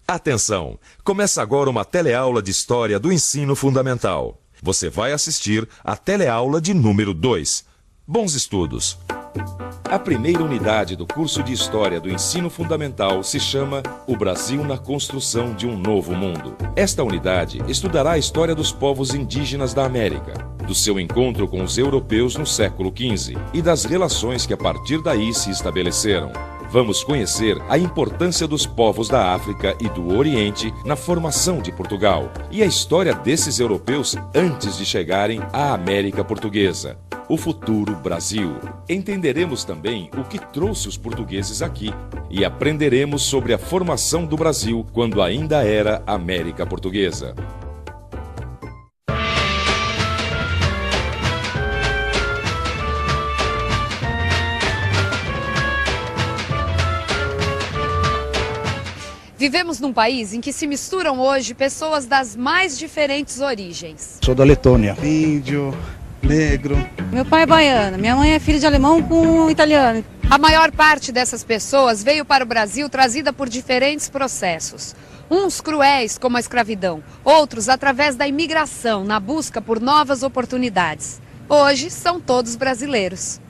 Atenção! Começa agora uma teleaula de História do Ensino Fundamental. Você vai assistir a teleaula de número 2. Bons estudos! A primeira unidade do curso de História do Ensino Fundamental se chama O Brasil na Construção de um Novo Mundo. Esta unidade estudará a história dos povos indígenas da América, do seu encontro com os europeus no século XV e das relações que a partir daí se estabeleceram. Vamos conhecer a importância dos povos da África e do Oriente na formação de Portugal e a história desses europeus antes de chegarem à América Portuguesa, o futuro Brasil. Entenderemos também o que trouxe os portugueses aqui e aprenderemos sobre a formação do Brasil quando ainda era América Portuguesa. Vivemos num país em que se misturam hoje pessoas das mais diferentes origens. Sou da Letônia. Índio, negro. Meu pai é baiano, minha mãe é filha de alemão com italiano. A maior parte dessas pessoas veio para o Brasil trazida por diferentes processos. Uns cruéis, como a escravidão, outros através da imigração, na busca por novas oportunidades. Hoje são todos brasileiros.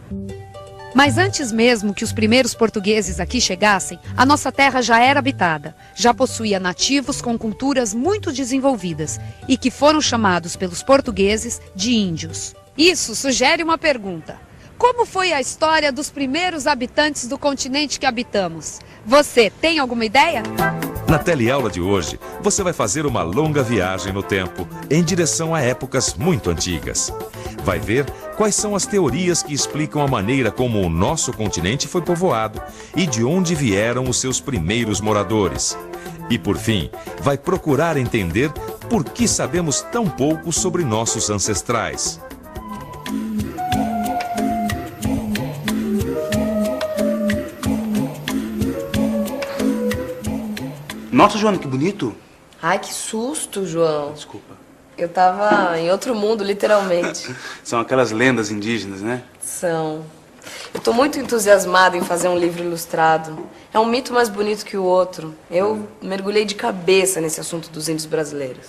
Mas antes mesmo que os primeiros portugueses aqui chegassem, a nossa terra já era habitada, já possuía nativos com culturas muito desenvolvidas e que foram chamados pelos portugueses de índios. Isso sugere uma pergunta: como foi a história dos primeiros habitantes do continente que habitamos? Você tem alguma ideia? Na teleaula de hoje, você vai fazer uma longa viagem no tempo, em direção a épocas muito antigas. Vai ver quais são as teorias que explicam a maneira como o nosso continente foi povoado e de onde vieram os seus primeiros moradores. E, por fim, vai procurar entender por que sabemos tão pouco sobre nossos ancestrais. Nossa, Joana, que bonito. Ai, que susto, João. Desculpa. Eu tava em outro mundo, literalmente. São aquelas lendas indígenas, né? São. Eu tô muito entusiasmada em fazer um livro ilustrado. É um mito mais bonito que o outro. Eu mergulhei de cabeça nesse assunto dos índios brasileiros.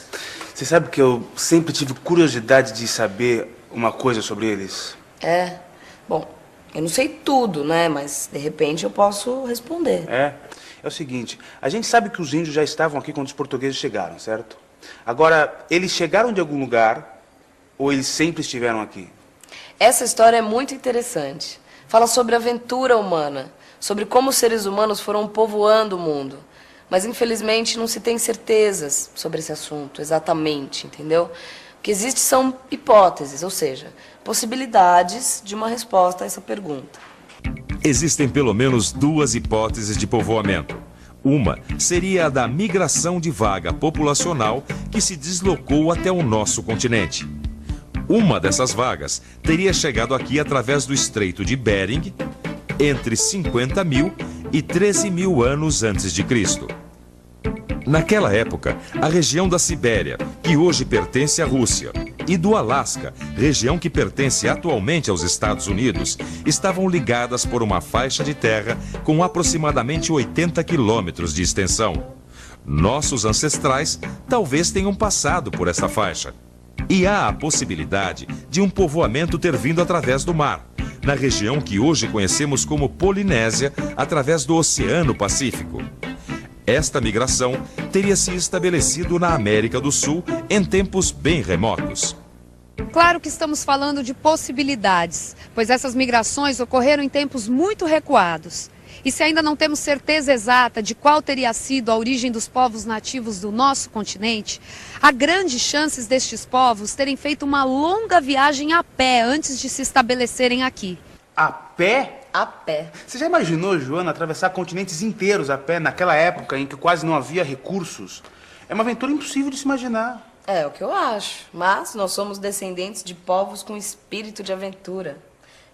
Você sabe que eu sempre tive curiosidade de saber uma coisa sobre eles? É? Bom, eu não sei tudo, né? Mas, de repente, eu posso responder. É o seguinte, a gente sabe que os índios já estavam aqui quando os portugueses chegaram, certo? Agora, eles chegaram de algum lugar ou eles sempre estiveram aqui? Essa história é muito interessante. Fala sobre a aventura humana, sobre como os seres humanos foram povoando o mundo. Mas, infelizmente, não se tem certezas sobre esse assunto, exatamente, entendeu? O que existe são hipóteses, ou seja, possibilidades de uma resposta a essa pergunta. Existem pelo menos duas hipóteses de povoamento. Uma seria a da migração de vaga populacional que se deslocou até o nosso continente. Uma dessas vagas teria chegado aqui através do Estreito de Bering entre 50.000 e 13.000 anos antes de Cristo. Naquela época, a região da Sibéria, que hoje pertence à Rússia, e do Alasca, região que pertence atualmente aos Estados Unidos, estavam ligadas por uma faixa de terra com aproximadamente 80 quilômetros de extensão. Nossos ancestrais talvez tenham passado por essa faixa. E há a possibilidade de um povoamento ter vindo através do mar, na região que hoje conhecemos como Polinésia, através do Oceano Pacífico. Esta migração teria se estabelecido na América do Sul em tempos bem remotos. Claro que estamos falando de possibilidades, pois essas migrações ocorreram em tempos muito recuados. E se ainda não temos certeza exata de qual teria sido a origem dos povos nativos do nosso continente, há grandes chances destes povos terem feito uma longa viagem a pé antes de se estabelecerem aqui. A pé? A pé. Você já imaginou, Joana, atravessar continentes inteiros a pé naquela época em que quase não havia recursos? É uma aventura impossível de se imaginar. É o que eu acho. Mas nós somos descendentes de povos com espírito de aventura.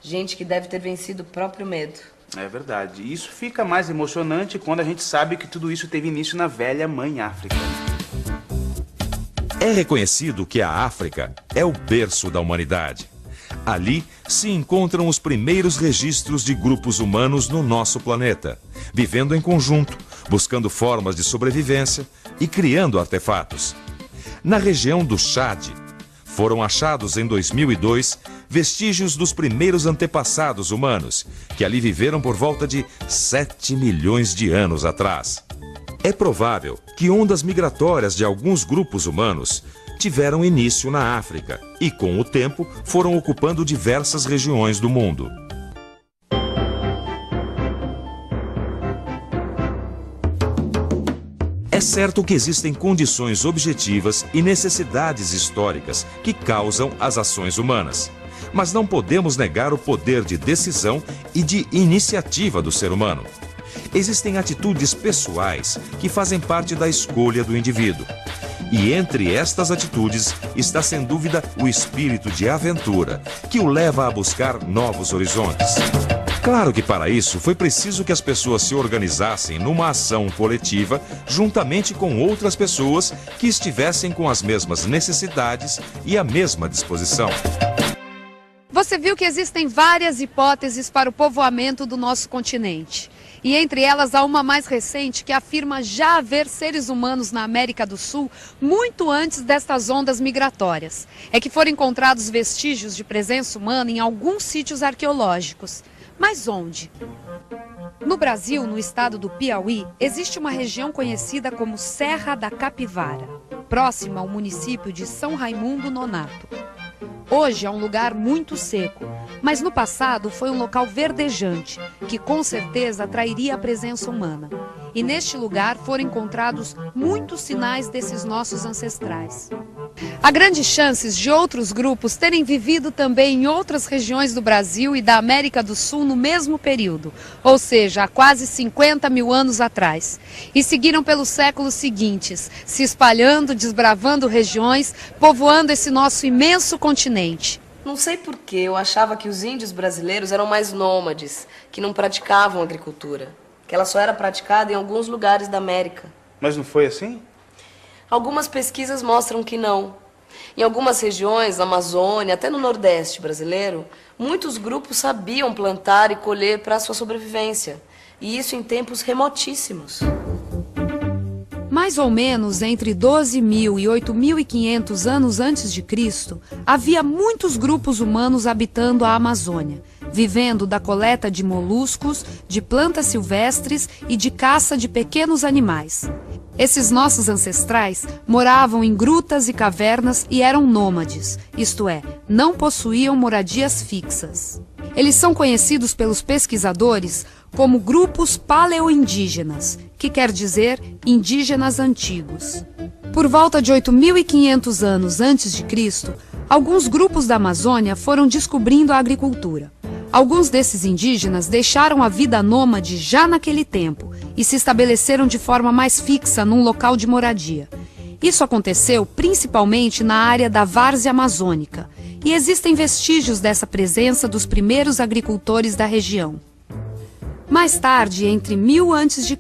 Gente que deve ter vencido o próprio medo. É verdade. E isso fica mais emocionante quando a gente sabe que tudo isso teve início na velha Mãe África. É reconhecido que a África é o berço da humanidade. Ali se encontram os primeiros registros de grupos humanos no nosso planeta, vivendo em conjunto, buscando formas de sobrevivência e criando artefatos. Na região do Chad, foram achados em 2002 vestígios dos primeiros antepassados humanos, que ali viveram por volta de 7 milhões de anos atrás. É provável que ondas migratórias de alguns grupos humanos tiveram início na África e, com o tempo, foram ocupando diversas regiões do mundo. É certo que existem condições objetivas e necessidades históricas que causam as ações humanas. Mas não podemos negar o poder de decisão e de iniciativa do ser humano. Existem atitudes pessoais que fazem parte da escolha do indivíduo. E entre estas atitudes está, sem dúvida, o espírito de aventura, que o leva a buscar novos horizontes. Claro que para isso foi preciso que as pessoas se organizassem numa ação coletiva juntamente com outras pessoas que estivessem com as mesmas necessidades e a mesma disposição. Você viu que existem várias hipóteses para o povoamento do nosso continente. E entre elas há uma mais recente que afirma já haver seres humanos na América do Sul muito antes destas ondas migratórias. É que foram encontrados vestígios de presença humana em alguns sítios arqueológicos. Mas onde? No Brasil, no estado do Piauí, existe uma região conhecida como Serra da Capivara, próxima ao município de São Raimundo Nonato. Hoje é um lugar muito seco, mas no passado foi um local verdejante, que com certeza atrairia a presença humana. E neste lugar foram encontrados muitos sinais desses nossos ancestrais. Há grandes chances de outros grupos terem vivido também em outras regiões do Brasil e da América do Sul no mesmo período, ou seja, há quase 50 mil anos atrás. E seguiram pelos séculos seguintes, se espalhando, desbravando regiões, povoando esse nosso imenso continente. Não sei por que eu achava que os índios brasileiros eram mais nômades, que não praticavam agricultura, que ela só era praticada em alguns lugares da América. Mas não foi assim? Algumas pesquisas mostram que não. Em algumas regiões, na Amazônia, até no Nordeste brasileiro, muitos grupos sabiam plantar e colher para a sua sobrevivência. E isso em tempos remotíssimos. Mais ou menos entre 12.000 e 8.500 anos antes de Cristo, havia muitos grupos humanos habitando a Amazônia, vivendo da coleta de moluscos, de plantas silvestres e de caça de pequenos animais. Esses nossos ancestrais moravam em grutas e cavernas e eram nômades, isto é, não possuíam moradias fixas. Eles são conhecidos pelos pesquisadores como grupos paleoindígenas, que quer dizer indígenas antigos. Por volta de 8.500 anos antes de Cristo, alguns grupos da Amazônia foram descobrindo a agricultura. Alguns desses indígenas deixaram a vida nômade já naquele tempo e se estabeleceram de forma mais fixa num local de moradia. Isso aconteceu principalmente na área da várzea amazônica, e existem vestígios dessa presença dos primeiros agricultores da região. Mais tarde, entre 1000 a.C.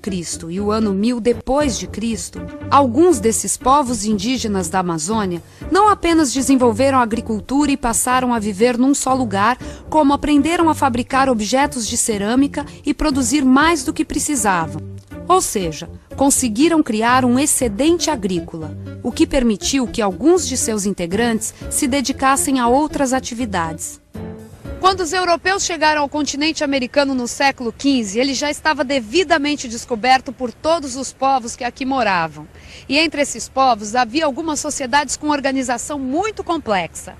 e o ano 1000 depois de Cristo, alguns desses povos indígenas da Amazônia não apenas desenvolveram a agricultura e passaram a viver num só lugar, como aprenderam a fabricar objetos de cerâmica e produzir mais do que precisavam. Ou seja, conseguiram criar um excedente agrícola, o que permitiu que alguns de seus integrantes se dedicassem a outras atividades. Quando os europeus chegaram ao continente americano no século XV, ele já estava devidamente descoberto por todos os povos que aqui moravam. E entre esses povos havia algumas sociedades com organização muito complexa.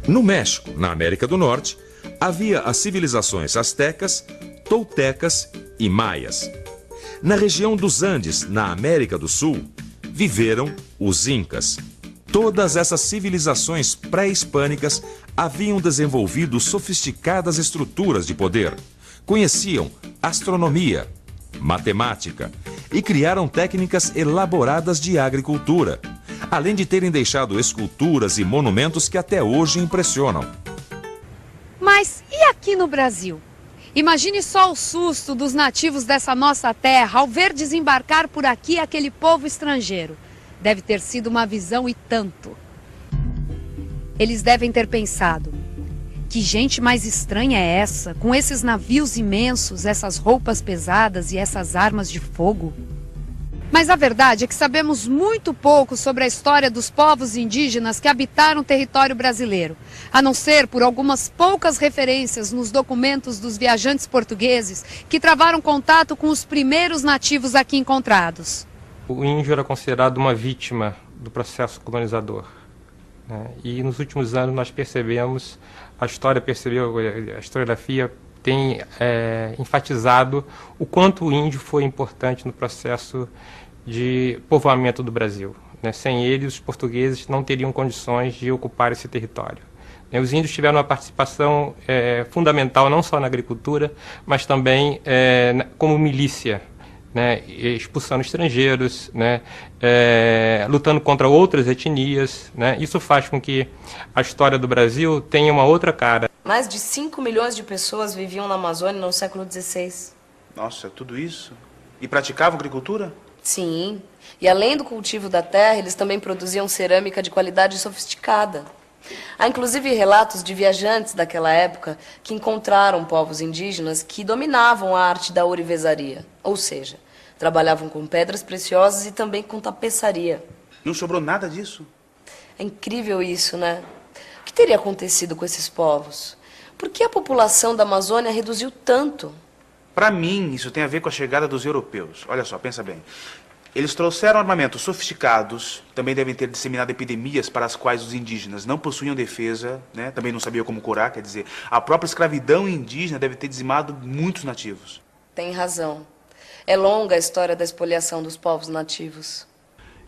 No México, na América do Norte, havia as civilizações astecas, toltecas e maias. Na região dos Andes, na América do Sul, viveram os incas. Todas essas civilizações pré-hispânicas haviam desenvolvido sofisticadas estruturas de poder, conheciam astronomia, matemática e criaram técnicas elaboradas de agricultura, além de terem deixado esculturas e monumentos que até hoje impressionam. Mas e aqui no Brasil? Imagine só o susto dos nativos dessa nossa terra ao ver desembarcar por aqui aquele povo estrangeiro. Deve ter sido uma visão e tanto. Eles devem ter pensado: Que gente mais estranha é essa, com esses navios imensos, essas roupas pesadas e essas armas de fogo? Mas a verdade é que sabemos muito pouco sobre a história dos povos indígenas que habitaram o território brasileiro, a não ser por algumas poucas referências nos documentos dos viajantes portugueses que travaram contato com os primeiros nativos aqui encontrados. O índio era considerado uma vítima do processo colonizador, né? E nos últimos anos nós percebemos, a historiografia tem enfatizado o quanto o índio foi importante no processo de povoamento do Brasil, né? Sem ele, os portugueses não teriam condições de ocupar esse território. Os índios tiveram uma participação fundamental não só na agricultura, mas também como milícia, né? Expulsando estrangeiros, né? Lutando contra outras etnias, né? Isso faz com que a história do Brasil tenha uma outra cara. Mais de 5 milhões de pessoas viviam na Amazônia no século XVI. Nossa, tudo isso? E praticavam agricultura? Sim, e além do cultivo da terra, eles também produziam cerâmica de qualidade sofisticada. Há inclusive relatos de viajantes daquela época que encontraram povos indígenas que dominavam a arte da ourivesaria, ou seja, trabalhavam com pedras preciosas e também com tapeçaria. Não sobrou nada disso? É incrível isso, né? O que teria acontecido com esses povos? Por que a população da Amazônia reduziu tanto? Para mim, isso tem a ver com a chegada dos europeus. Olha só, pensa bem. Eles trouxeram armamentos sofisticados, também devem ter disseminado epidemias para as quais os indígenas não possuíam defesa, né? Também não sabiam como curar, quer dizer, a própria escravidão indígena deve ter dizimado muitos nativos. Tem razão. É longa a história da expoliação dos povos nativos.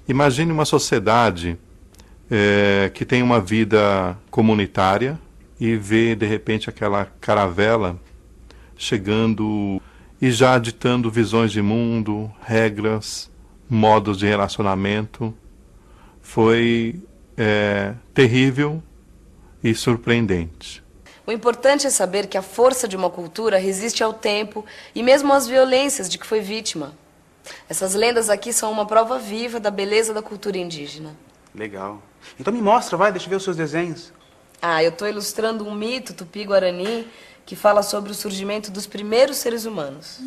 Imagine uma sociedade que tem uma vida comunitária e vê, de repente, aquela caravela chegando e já ditando visões de mundo, regras, modos de relacionamento. Foi terrível e surpreendente. O importante é saber que a força de uma cultura resiste ao tempo e mesmo às violências de que foi vítima. Essas lendas aqui são uma prova viva da beleza da cultura indígena. Legal. Então me mostra, vai, deixa eu ver os seus desenhos. Eu estou ilustrando um mito tupi-guarani que fala sobre o surgimento dos primeiros seres humanos.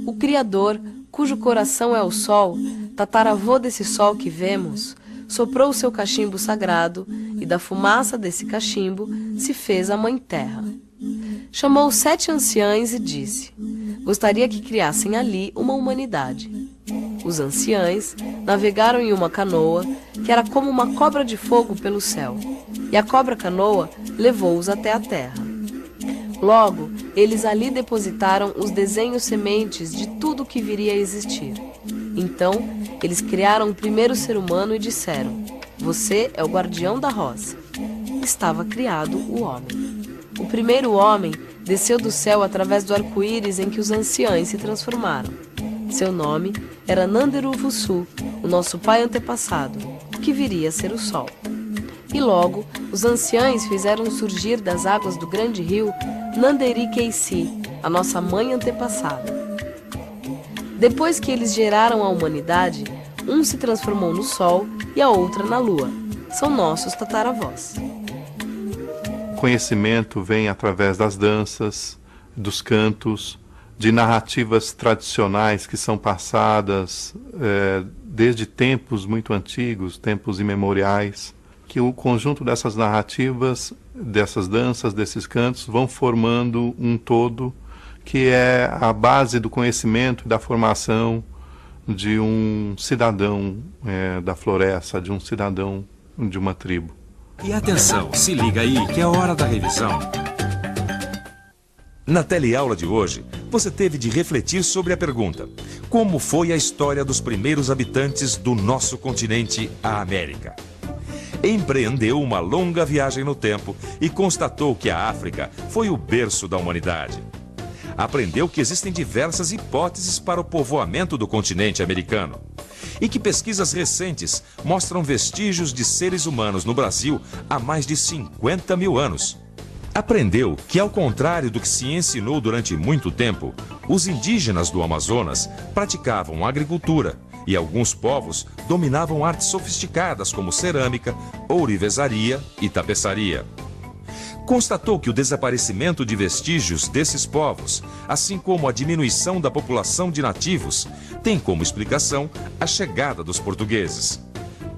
O Criador, cujo coração é o sol, tataravô desse sol que vemos, soprou o seu cachimbo sagrado e da fumaça desse cachimbo se fez a Mãe Terra. Chamou 7 anciães e disse: gostaria que criassem ali uma humanidade. Os anciães navegaram em uma canoa que era como uma cobra de fogo pelo céu, e a cobra-canoa levou-os até a terra. Logo, eles ali depositaram os desenhos sementes de tudo que viria a existir. Então, eles criaram o primeiro ser humano e disseram: você é o guardião da roça. Estava criado o homem. O primeiro homem desceu do céu através do arco-íris em que os anciães se transformaram. Seu nome era Nanderuvuçu, o nosso pai antepassado, que viria a ser o sol. E logo, os anciães fizeram surgir das águas do grande rio Nanderikeici, a nossa mãe antepassada. Depois que eles geraram a humanidade, um se transformou no sol e a outra na lua. São nossos tataravós. Conhecimento vem através das danças, dos cantos, de narrativas tradicionais que são passadas desde tempos muito antigos, tempos imemoriais, que o conjunto dessas narrativas, dessas danças, desses cantos, vão formando um todo que é a base do conhecimento e da formação de um cidadão da floresta, de um cidadão de uma tribo. E atenção, se liga aí que é hora da revisão. Na teleaula de hoje, você teve de refletir sobre a pergunta: como foi a história dos primeiros habitantes do nosso continente, a América? Empreendeu uma longa viagem no tempo e constatou que a África foi o berço da humanidade. Aprendeu que existem diversas hipóteses para o povoamento do continente americano e que pesquisas recentes mostram vestígios de seres humanos no Brasil há mais de 50 mil anos. Aprendeu que, ao contrário do que se ensinou durante muito tempo, os indígenas do Amazonas praticavam agricultura e alguns povos dominavam artes sofisticadas como cerâmica, ourivesaria e tapeçaria. Constatou que o desaparecimento de vestígios desses povos, assim como a diminuição da população de nativos, tem como explicação a chegada dos portugueses.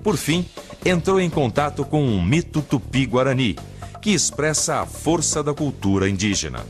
Por fim, entrou em contato com um mito tupi-guarani, que expressa a força da cultura indígena.